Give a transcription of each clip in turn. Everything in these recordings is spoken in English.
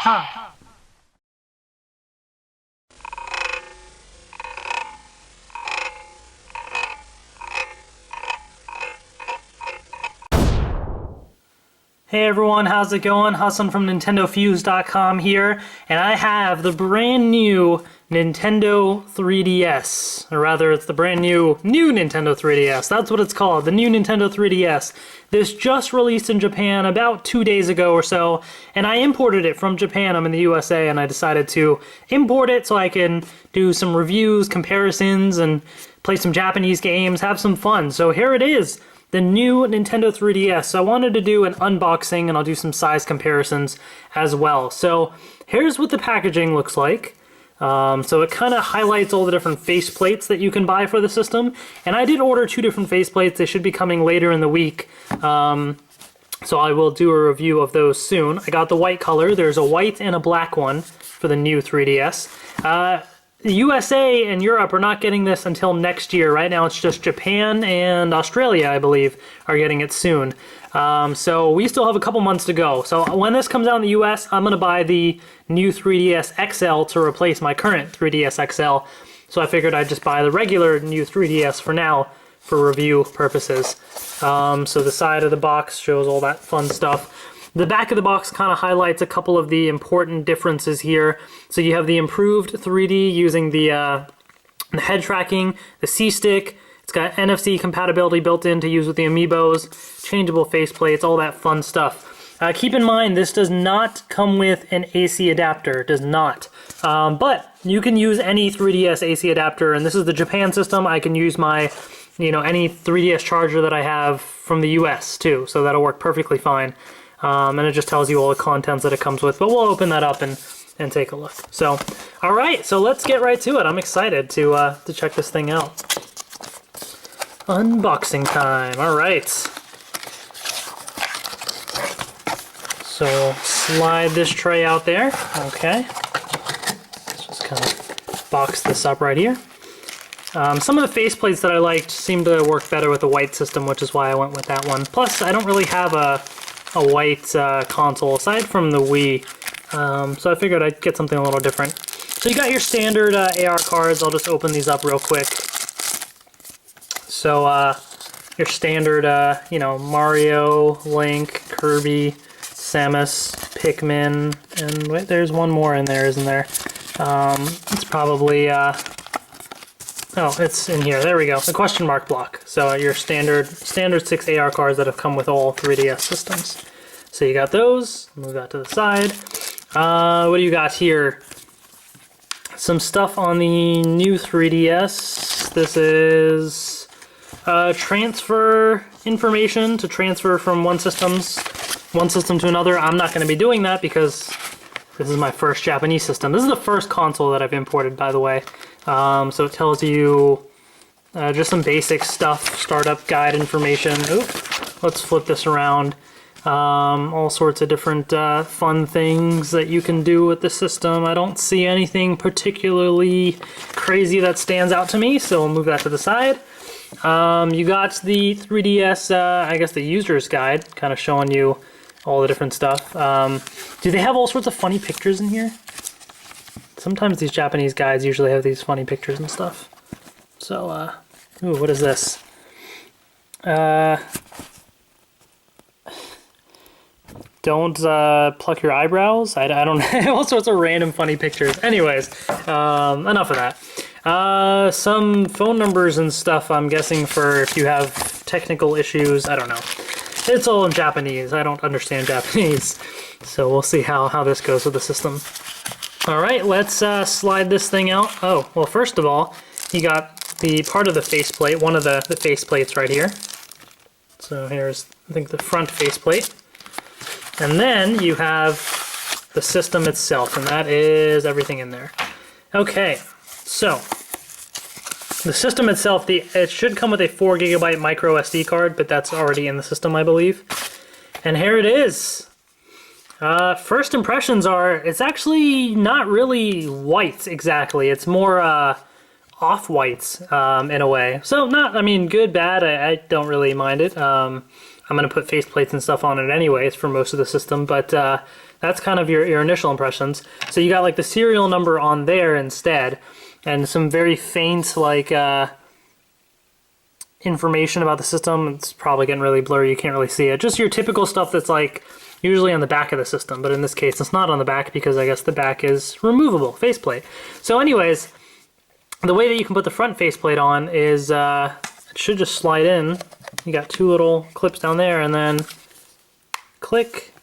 Ha! Hey everyone, how's it going? Hassan from NintendoFuse.com here, and I have the brand new Nintendo 3DS. Or rather, it's the brand new Nintendo 3DS. That's what it's called, the new Nintendo 3DS. This just released in Japan about 2 days ago or so, and I imported it from Japan. I'm in the USA, and I decided to import it so I can do some reviews, comparisons, and play some Japanese games, have some fun. So here it is. The new Nintendo 3DS. So I wanted to do an unboxing and I'll do some size comparisons as well. So here's what the packaging looks like. So it kind of highlights all the different faceplates that you can buy for the system. And I did order 2 different faceplates. They should be coming later in the week. So I will do a review of those soon. I got the white color. There's a white and a black one for the new 3DS. The USA and Europe are not getting this until next year. Right now it's just Japan and Australia, I believe, are getting it soon. So we still have a couple months to go. So when this comes out in the US, I'm going to buy the new 3DS XL to replace my current 3DS XL. So I figured I'd just buy the regular new 3DS for now for review purposes. So the side of the box shows all that fun stuff. The back of the box kind of highlights a couple of the important differences here. So you have the improved 3D using the head tracking, the C-Stick. It's got NFC compatibility built in to use with the Amiibos, changeable faceplates, all that fun stuff. Keep in mind, this does not come with an AC adapter. It does not. But you can use any 3DS AC adapter, and this is the Japan system. I can use my, any 3DS charger that I have from the US too, so that'll work perfectly fine. And it just tells you all the contents that it comes with, but we'll open that up and take a look. So, all right, so let's get right to it. I'm excited to check this thing out. Unboxing time. All right. So slide this tray out there. Okay. Let's just kind of box this up right here. Some of the faceplates that I liked seem to work better with the white system, which is why I went with that one. Plus, I don't really have a white console aside from the Wii, so I figured I'd get something a little different. So you got your standard AR cards. I'll just open these up real quick. So your standard, Mario, Link, Kirby, Samus, Pikmin, and wait, there's one more in there, isn't there? It's probably oh, it's in here. There we go. The question mark block. So your standard 6 AR cards that have come with all 3DS systems. So you got those. Move that to the side. What do you got here? Some stuff on the new 3DS. This is transfer information to transfer from one system to another. I'm not going to be doing that because this is my first Japanese system. This is the first console that I've imported, by the way. So it tells you just some basic stuff, startup guide information. Oop, let's flip this around. All sorts of different fun things that you can do with the system. I don't see anything particularly crazy that stands out to me, so we'll move that to the side. You got the 3DS, I guess the user's guide, kind of showing you all the different stuff. Do they have all sorts of funny pictures in here? Sometimes these Japanese guides usually have these funny pictures and stuff. So, ooh, what is this? Don't pluck your eyebrows. I don't know. All sorts of random funny pictures. Anyways, enough of that. Some phone numbers and stuff, I'm guessing, for if you have technical issues. I don't know. It's all in Japanese. I don't understand Japanese. So we'll see how this goes with the system. All right, let's slide this thing out. Oh, well, first of all, you got the part of the faceplate, one of the faceplates right here. So here's, I think, the front faceplate. And then you have the system itself, and that is everything in there. Okay, so the system itself, it should come with a 4 GB micro SD card, but that's already in the system, I believe. And here it is. First impressions are, it's actually not really white exactly. It's more off-whites in a way. So not, I mean, good, bad, I don't really mind it. I'm I'm going to put faceplates and stuff on it anyways for most of the system, but that's kind of your initial impressions. So you got like the serial number on there instead, and some very faint like information about the system. It's probably getting really blurry, you can't really see it. Just your typical stuff that's like usually on the back of the system, but in this case it's not on the back because I guess the back is removable faceplate. So anyways, the way that you can put the front faceplate on is it should just slide in. You got two little clips down there and then click,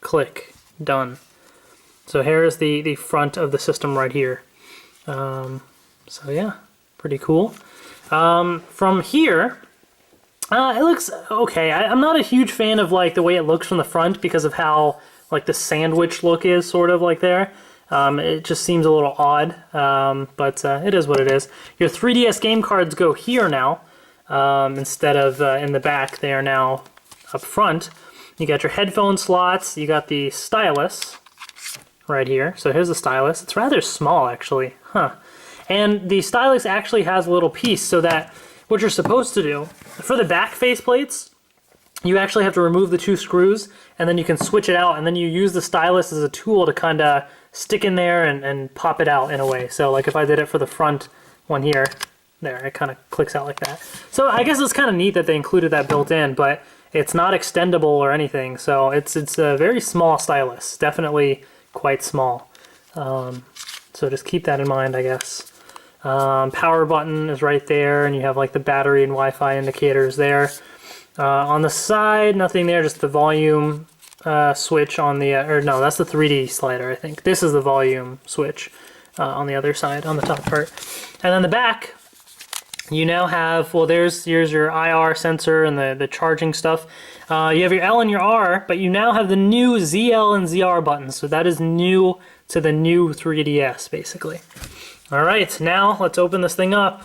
click, done. So here's the front of the system right here. So yeah, pretty cool. From here, it looks okay. I'm not a huge fan of like the way it looks from the front because of how like the sandwich look is sort of like there. It just seems a little odd, but it is what it is. Your 3DS game cards go here now, instead of in the back. They are now up front. You got your headphone slots, you got the stylus right here. So here's the stylus. It's rather small actually, huh? And the stylus actually has a little piece so that what you're supposed to do, for the back faceplates, you actually have to remove the two screws and then you can switch it out and then you use the stylus as a tool to kind of stick in there and pop it out in a way. So like if I did it for the front one here, there, it kind of clicks out like that. So I guess it's kind of neat that they included that built in, but it's not extendable or anything. So it's a very small stylus, definitely quite small. So just keep that in mind, I guess. Power button is right there, and you have like the battery and Wi-Fi indicators there. On the side, nothing there, just the volume switch on the, or no, that's the 3D slider, I think. This is the volume switch on the other side, on the top part. And then the back, you now have, well, here's your IR sensor and the charging stuff. You have your L and your R, but you now have the new ZL and ZR buttons, so that is new to the new 3DS, basically. All right, now let's open this thing up.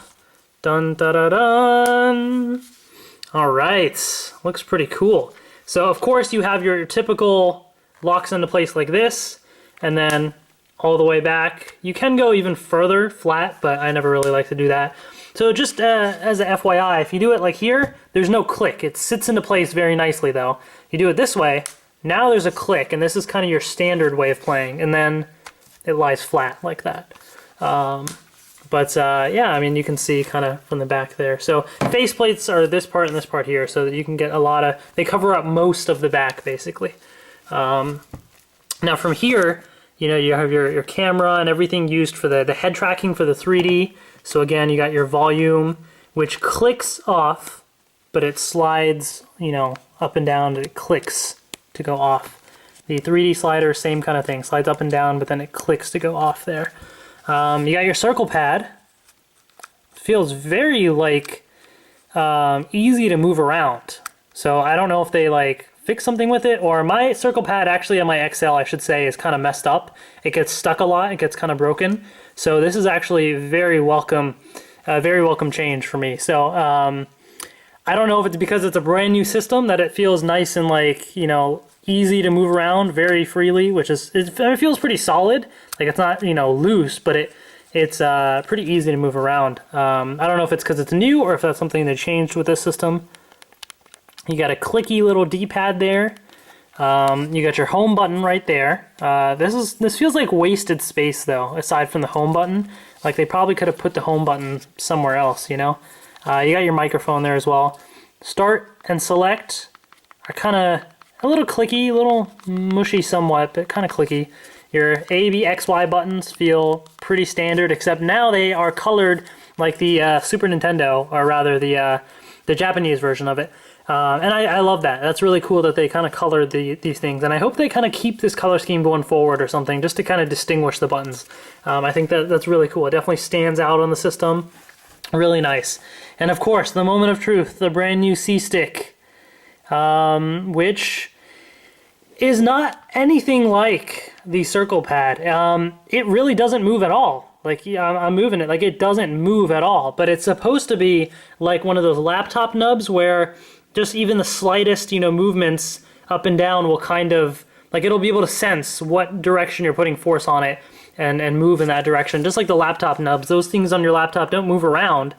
Dun da da dun. All right, looks pretty cool. So of course you have your typical locks into place like this, and then all the way back. You can go even further flat, but I never really like to do that. So just as a FYI, if you do it like here, there's no click. It sits into place very nicely though. You do it this way, now there's a click, and this is kind of your standard way of playing, and then it lies flat like that. Yeah, I mean, you can see kind of from the back there. So faceplates are this part and this part here, so that you can get a lot of, they cover up most of the back basically. Now from here, you know, you have your camera and everything used for the head tracking for the 3D. So again, you got your volume, which clicks off, but it slides, you know, up and down, and it clicks to go off. The 3D slider, same kind of thing, slides up and down, but then it clicks to go off there. You got your circle pad. Feels very like easy to move around. So I don't know if they like fix something with it, or my circle pad actually on my XL, I should say, is kind of messed up. It gets stuck a lot, it gets kind of broken. So this is actually very welcome change for me. So I don't know if it's because it's a brand new system that it feels nice and like, you know, easy to move around very freely, which is, it feels pretty solid. Like it's not, you know, loose, but it's pretty easy to move around. I don't know if it's because it's new or if that's something they changed with this system. You got a clicky little D-pad there. You got your home button right there. This feels like wasted space though, aside from the home button. Like they probably could have put the home button somewhere else, you know? You got your microphone there as well. Start and select are kind of a little clicky, a little mushy somewhat, but kind of clicky. Your A, B, X, Y buttons feel pretty standard, except now they are colored like the Super Nintendo, or rather the Japanese version of it. And I love that. That's really cool that they kind of colored these things, and I hope they kind of keep this color scheme going forward or something, just to kind of distinguish the buttons. I think that's really cool. It definitely stands out on the system. Really nice. And of course, the moment of truth, the brand new C-Stick, which is not anything like the circle pad. It really doesn't move at all. Like, yeah, I'm moving it, like it doesn't move at all, but it's supposed to be like one of those laptop nubs where just even the slightest, you know, movements up and down will kind of, like it'll be able to sense what direction you're putting force on it and move in that direction. Just like the laptop nubs, those things on your laptop don't move around,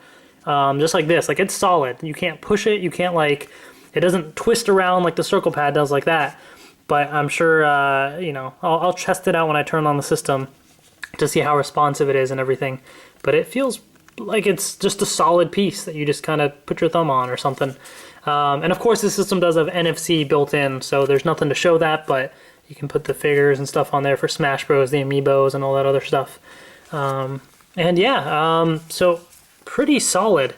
just like this. Like it's solid. You can't push it, you can't like, It doesn't twist around like the circle pad does like that, but I'm sure, you know, I'll test it out when I turn on the system to see how responsive it is and everything. But it feels like it's just a solid piece that you just kind of put your thumb on or something. And of course, the system does have NFC built in, so there's nothing to show that, but you can put the figures and stuff on there for Smash Bros, the amiibos, and all that other stuff. And yeah, so pretty solid.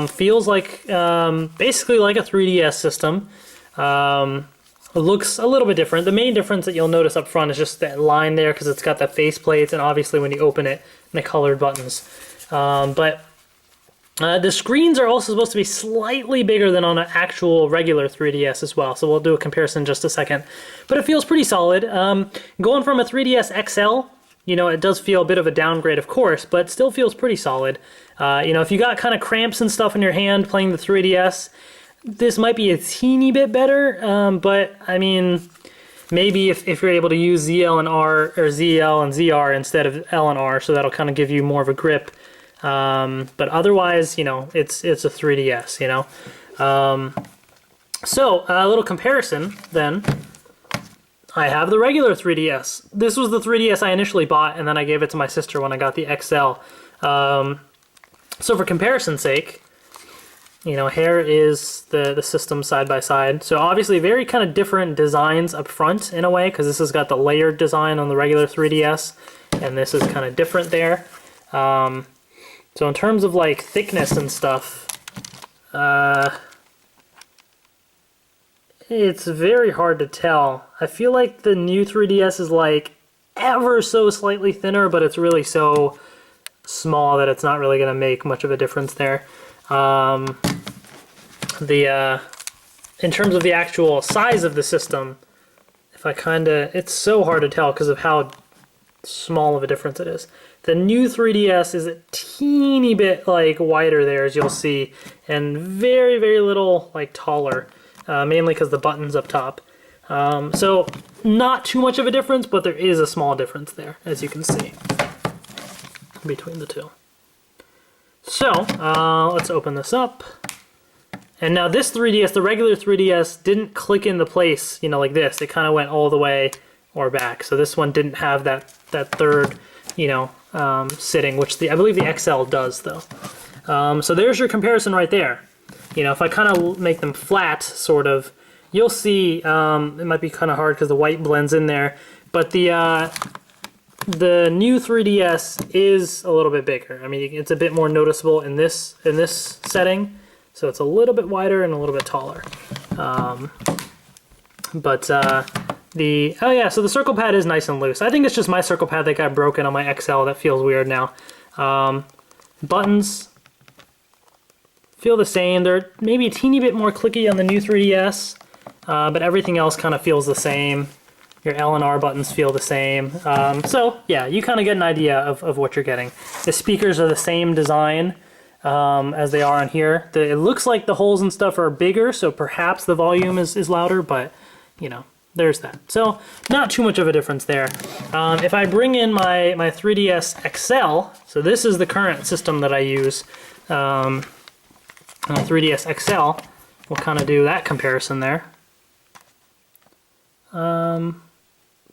Feels like basically like a 3DS system. It looks a little bit different. The main difference that you'll notice up front is just that line there because it's got the face plates and obviously when you open it, the colored buttons. But the screens are also supposed to be slightly bigger than on an actual regular 3DS as well, so we'll do a comparison in just a second. But it feels pretty solid. Going from a 3DS XL, you know, it does feel a bit of a downgrade, of course, but still feels pretty solid. You know, if you got kind of cramps and stuff in your hand playing the 3DS, this might be a teeny bit better, but I mean, maybe if you're able to use ZL and R, or ZL and ZR instead of L and R, so that'll kind of give you more of a grip. But otherwise, you know, it's a 3DS, you know. So a little comparison then. I have the regular 3DS. This was the 3DS I initially bought, and then I gave it to my sister when I got the XL. So for comparison's sake, you know, here is the system side by side. So obviously very kind of different designs up front in a way, because this has got the layered design on the regular 3DS, and this is kind of different there. So in terms of like thickness and stuff, it's very hard to tell. I feel like the new 3DS is like ever so slightly thinner, but it's really so small that it's not really going to make much of a difference there. In terms of the actual size of the system, if I it's so hard to tell because of how small of a difference it is. The new 3DS is a teeny bit like wider there, as you'll see, and very, very little like taller, mainly because the button's up top. So not too much of a difference, but there is a small difference there, as you can see, between the two. So let's open this up. And now this 3DS, the regular 3DS, didn't click into place, you know, like this. It kind of went all the way or back. So this one didn't have that third, you know, sitting, which I believe the XL does, though. So there's your comparison right there. You know, if I kind of make them flat, sort of, you'll see it might be kind of hard because the white blends in there. But the new 3DS is a little bit bigger. I mean, it's a bit more noticeable in this setting. So it's a little bit wider and a little bit taller. Oh yeah, so the circle pad is nice and loose. I think it's just my circle pad that got broken on my XL that feels weird now. Buttons feel the same. They're maybe a teeny bit more clicky on the new 3DS, but everything else kind of feels the same. Your L and R buttons feel the same. So yeah, you kind of get an idea of what you're getting. The speakers are the same design as they are on here. It looks like the holes and stuff are bigger, so perhaps the volume is louder, but you know, there's that. So not too much of a difference there. If I bring in my 3DS XL, so this is the current system that I use, 3DS XL, we'll kind of do that comparison there.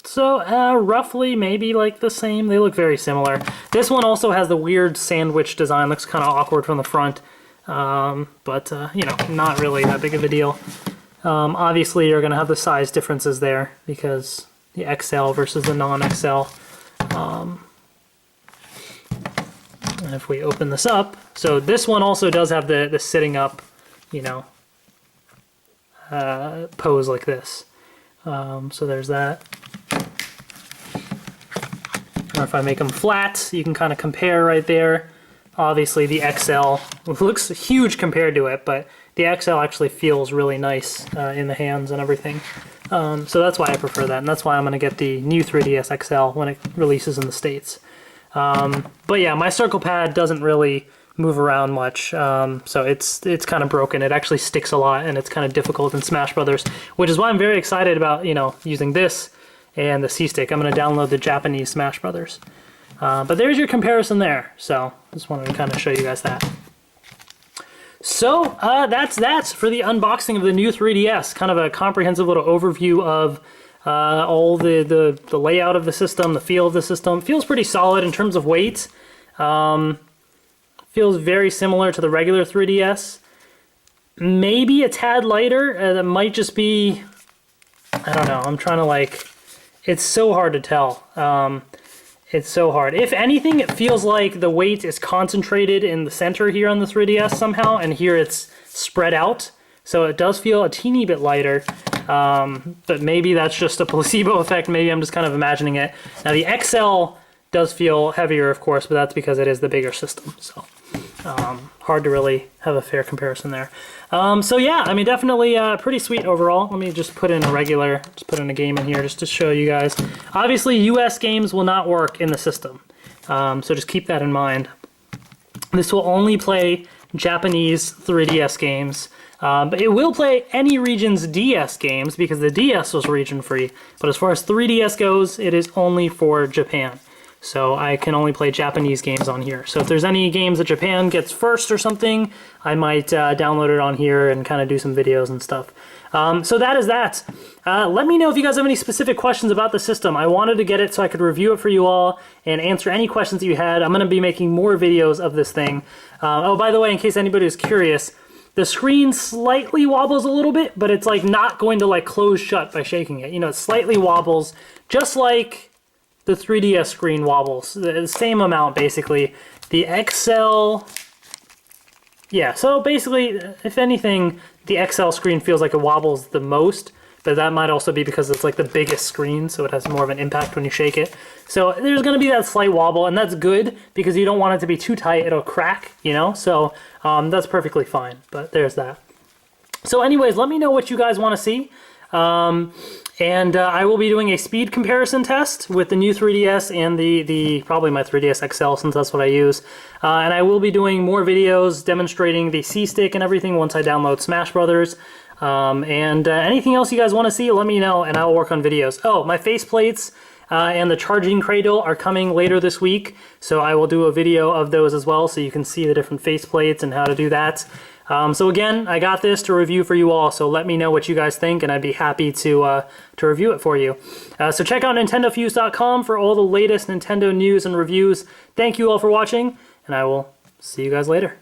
So roughly maybe like the same. They look very similar. This one also has the weird sandwich design. Looks kind of awkward from the front, but you know, not really that big of a deal. Obviously, you're going to have the size differences there because the XL versus the non-XL. And if we open this up, so this one also does have the sitting up, you know, pose like this. So there's that. Or if I make them flat, you can kind of compare right there. Obviously the XL looks huge compared to it, but the XL actually feels really nice in the hands and everything. So that's why I prefer that, and that's why I'm going to get the new 3DS XL when it releases in the States. But yeah, my circle pad doesn't really move around much, so it's kind of broken. It actually sticks a lot, and it's kind of difficult in Smash Brothers, which is why I'm very excited about, you know, using this and the C-Stick. I'm going to download the Japanese Smash Brothers. But there's your comparison there, so just wanted to kind of show you guys that. So that's for the unboxing of the new 3DS. Kind of a comprehensive little overview of all the layout of the system, the feel of the system. Feels pretty solid in terms of weight. Feels very similar to the regular 3DS. Maybe a tad lighter. That might just be, I don't know. I'm trying to like, it's so hard to tell. It's so hard. If anything, it feels like the weight is concentrated in the center here on the 3DS somehow, and here it's spread out. So it does feel a teeny bit lighter, but maybe that's just a placebo effect. Maybe I'm just kind of imagining it. Now the XL does feel heavier, of course, but that's because it is the bigger system. So hard to really have a fair comparison there. So yeah, I mean, definitely pretty sweet overall. Let me just put in just put in a game in here just to show you guys. Obviously, US games will not work in the system. So just keep that in mind. This will only play Japanese 3DS games. But it will play any region's DS games because the DS was region free. But as far as 3DS goes, it is only for Japan. So I can only play Japanese games on here. So if there's any games that Japan gets first or something, I might download it on here and kind of do some videos and stuff. So that is that. Let me know if you guys have any specific questions about the system. I wanted to get it so I could review it for you all and answer any questions that you had. I'm going to be making more videos of this thing. Oh, by the way, in case anybody is curious, the screen slightly wobbles a little bit, but it's like not going to like close shut by shaking it. You know, it slightly wobbles, just like the 3DS screen wobbles. The same amount, basically. The XL... Yeah, so basically, if anything, the XL screen feels like it wobbles the most, but that might also be because it's like the biggest screen, so it has more of an impact when you shake it. So there's going to be that slight wobble, and that's good because you don't want it to be too tight. It'll crack, you know? So that's perfectly fine, but there's that. So anyways, let me know what you guys want to see. And I will be doing a speed comparison test with the new 3DS and the probably my 3DS XL since that's what I use. And I will be doing more videos demonstrating the C-Stick and everything once I download Smash Brothers. And anything else you guys want to see, let me know and I will work on videos. Oh, my faceplates and the charging cradle are coming later this week. So I will do a video of those as well so you can see the different faceplates and how to do that. So again, I got this to review for you all, so let me know what you guys think, and I'd be happy to review it for you. So check out NintendoFuse.com for all the latest Nintendo news and reviews. Thank you all for watching, and I will see you guys later.